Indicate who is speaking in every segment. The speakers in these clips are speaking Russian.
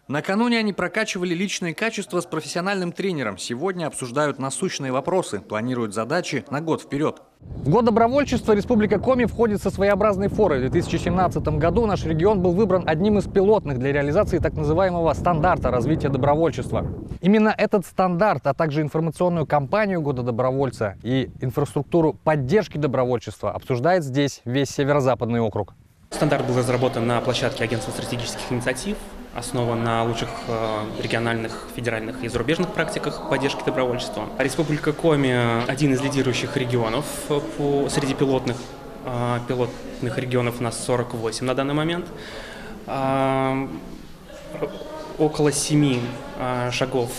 Speaker 1: Накануне они прокачивали личные качества с профессиональным тренером. Сегодня обсуждают насущные вопросы, планируют задачи на год вперед. В год добровольчества Республика Коми входит со своеобразной форой. В 2017 году наш регион был выбран одним из пилотных для реализации так называемого стандарта развития добровольчества. Именно этот стандарт, а также информационную кампанию Года добровольца и инфраструктуру поддержки добровольчества обсуждает здесь весь Северо-Западный округ.
Speaker 2: Стандарт был разработан на площадке Агентства стратегических инициатив, основан на лучших региональных, федеральных и зарубежных практиках поддержки добровольчества. Республика Коми – один из лидирующих регионов среди пилотных регионов, у нас 48 на данный момент. Около 7 шагов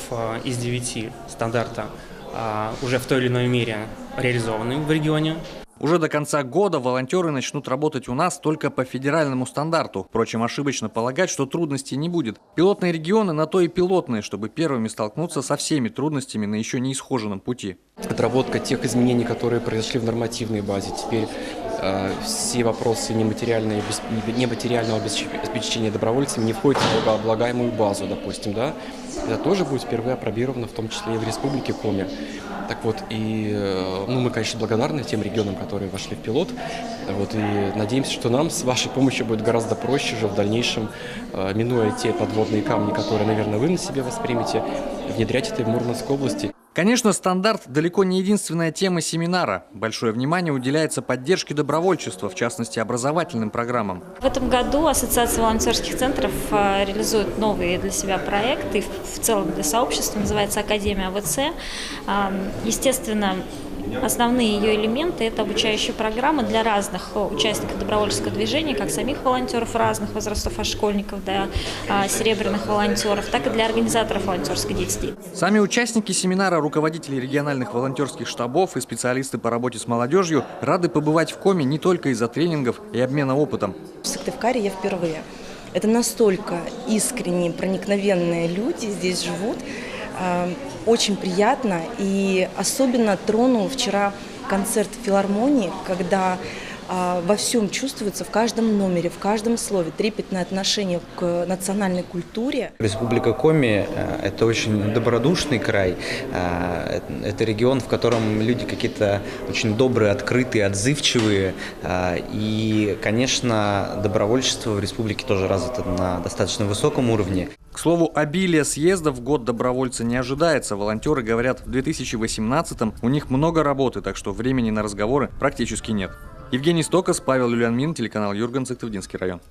Speaker 2: из 9 стандарта уже в той или иной мере реализованы в регионе.
Speaker 1: Уже до конца года волонтеры начнут работать у нас только по федеральному стандарту. Впрочем, ошибочно полагать, что трудностей не будет. Пилотные регионы на то и пилотные, чтобы первыми столкнуться со всеми трудностями на еще не исхоженном пути.
Speaker 3: Отработка тех изменений, которые произошли в нормативной базе. Теперь все вопросы нематериального обеспечения добровольцами не входят в налогооблагаемую базу, допустим, да. Это тоже будет впервые опробировано, в том числе и в Республике Коми. Так вот, мы, конечно, благодарны тем регионам, которые вошли в пилот. Вот, и надеемся, что нам с вашей помощью будет гораздо проще уже в дальнейшем, минуя те подводные камни, которые, наверное, вы на себе воспримете, внедрять это в Мурманской области.
Speaker 1: Конечно, стандарт далеко не единственная тема семинара. Большое внимание уделяется поддержке добровольчества, в частности, образовательным программам.
Speaker 4: В этом году Ассоциация волонтерских центров реализует новые для себя проекты, в целом для сообщества, называется Академия АВЦ. Естественно, основные ее элементы – это обучающие программы для разных участников добровольческого движения, как самих волонтеров разных возрастов, от школьников до серебряных волонтеров, так и для организаторов волонтерской деятельности.
Speaker 1: Сами участники семинара, руководители региональных волонтерских штабов и специалисты по работе с молодежью рады побывать в Коми не только из-за тренингов и обмена опытом.
Speaker 5: В Сыктывкаре я впервые. Это настолько искренние, проникновенные люди здесь живут. Очень приятно, и особенно тронул вчера концерт в филармонии, когда во всем чувствуется, в каждом номере, в каждом слове трепетное отношение к национальной культуре.
Speaker 6: Республика Коми – это очень добродушный край, это регион, в котором люди какие-то очень добрые, открытые, отзывчивые, и, конечно, добровольчество в республике тоже развито на достаточно высоком уровне.
Speaker 1: К слову, обилие съездов в год добровольца не ожидается. Волонтеры говорят, в 2018-м у них много работы, так что времени на разговоры практически нет. Евгений Стокос, Павел Люлянмин, телеканал Юрган, Сыктывдинский район.